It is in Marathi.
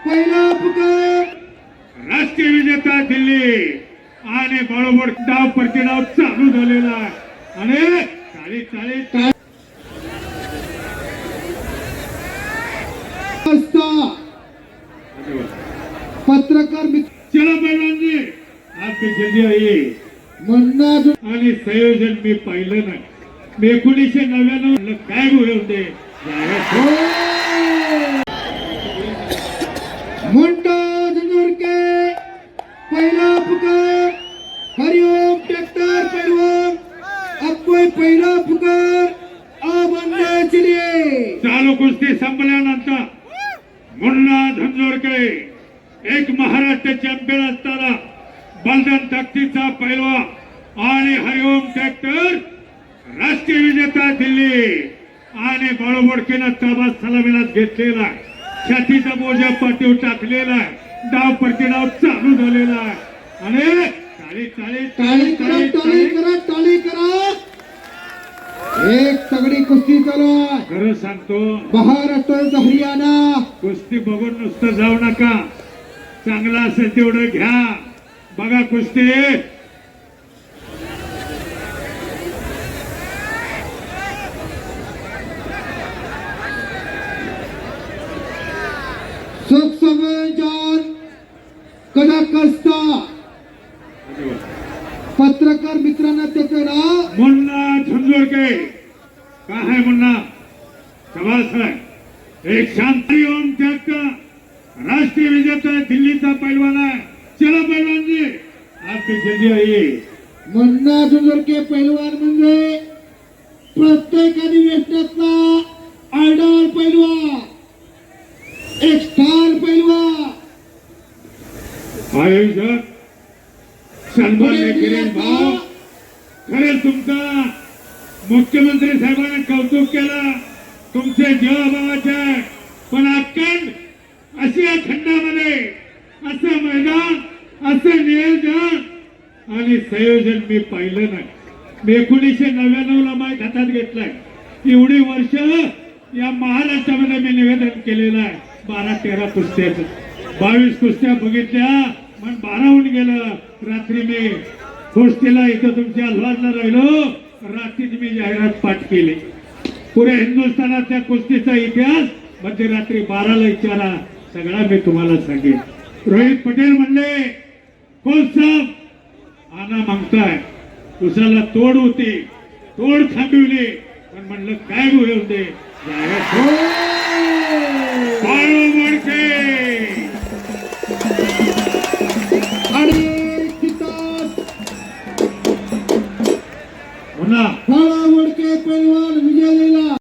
पहिला पुकार राष्ट्रीय विजेता दिल्ली आणि बरोबर डाव प्रतिडाव चालू झालेला आहे आणि चाळी चाळी पत्रकार मित्र चला पैलवानजी आपली जल्दी आहे मुन्ना आणि संयोजन मी पाहिलं नाही. मी 1999 काय होते मुंडा झुंझुरके पहिला पुकार हरिओम ट्रॅक्टर पैलवान अक्कोय पहिला पुकार आबंदे चलिए. चालू कुस्ती संपल्यानंतर मुन्ना झंझोरके एक महाराष्ट्र चॅम्पियन असताना बलदान ताकदीचा पैलवान आणि हरिओम ट्रॅक्टर राष्ट्रीय विजेता दिल्ली आणि बळबोडकीनं ताबा सलामीलाच घेतलेला आहे. छातीचा बोजा पाठीवर टाकलेला आहे. डाव प्रतिडाव चालू झालेला आहे आणि टाळी टाळी टाळी करा टाळी करा टाळी करा. एक तगडी कुस्ती चालू आहे. खरं सांगतो महाराष्ट्र हरियाणा कुस्ती बघून नुसतं जाऊ नका. चांगला असेल तेवढं घ्या. बघा कुस्ती सुखसमजान कदाकस्ता पत्रकार मित्रांना त्याचं नाव मुन्ना झंझोरके. काय आहे मुन्ना? शबास आहे. एक शांती ओम ट्रॅक्टर राष्ट्रीय विजेता दिल्लीचा पैलवान आहे. चला पैलवानजी आपली जल्दी आहे. मुन्ना झुंझुरके पैलवान म्हणजे प्रत्येक अधिवेशनातला आयडॉल पैलवान, एक स्टार पैलवान. आयोजक सन्माननीय किरण भाऊ, खरं तुमचा मुख्यमंत्री साहेबांनी कौतुक केलं. तुमचे जीवाभावाचे आहे. पण अखंड आशिया खंडामध्ये असं मैदान, असं नियोजन आणि संयोजन मी पाहिलं नाही. मी 1999 ला माईक हातात घेतलाय. एवढी वर्ष या महाराष्ट्रामध्ये मी निवेदन केलेलं आहे. 12-13 कुस्त्याचं 22 कुस्त्या बघितल्या पण 12 होऊन गेलं. रात्री मी कुस्तीला इथं तुमच्या अलवारला राहिलो. रात्रीच मी जाहिरात पाठ केली. पुऱ्या हिंदुस्थानाच्या कुस्तीचा इतिहास मध्यरात्री 12ला विचारा, सगळा मी तुम्हाला सांगेन. रोहित पटेल म्हणले कोण साहेब आना मागताय. उसाला तोड होती, तोड थांबवली. पण म्हणलं काय होईल ते आणि तिथं पुन्हा फळा वडके पैलवान विजयलेला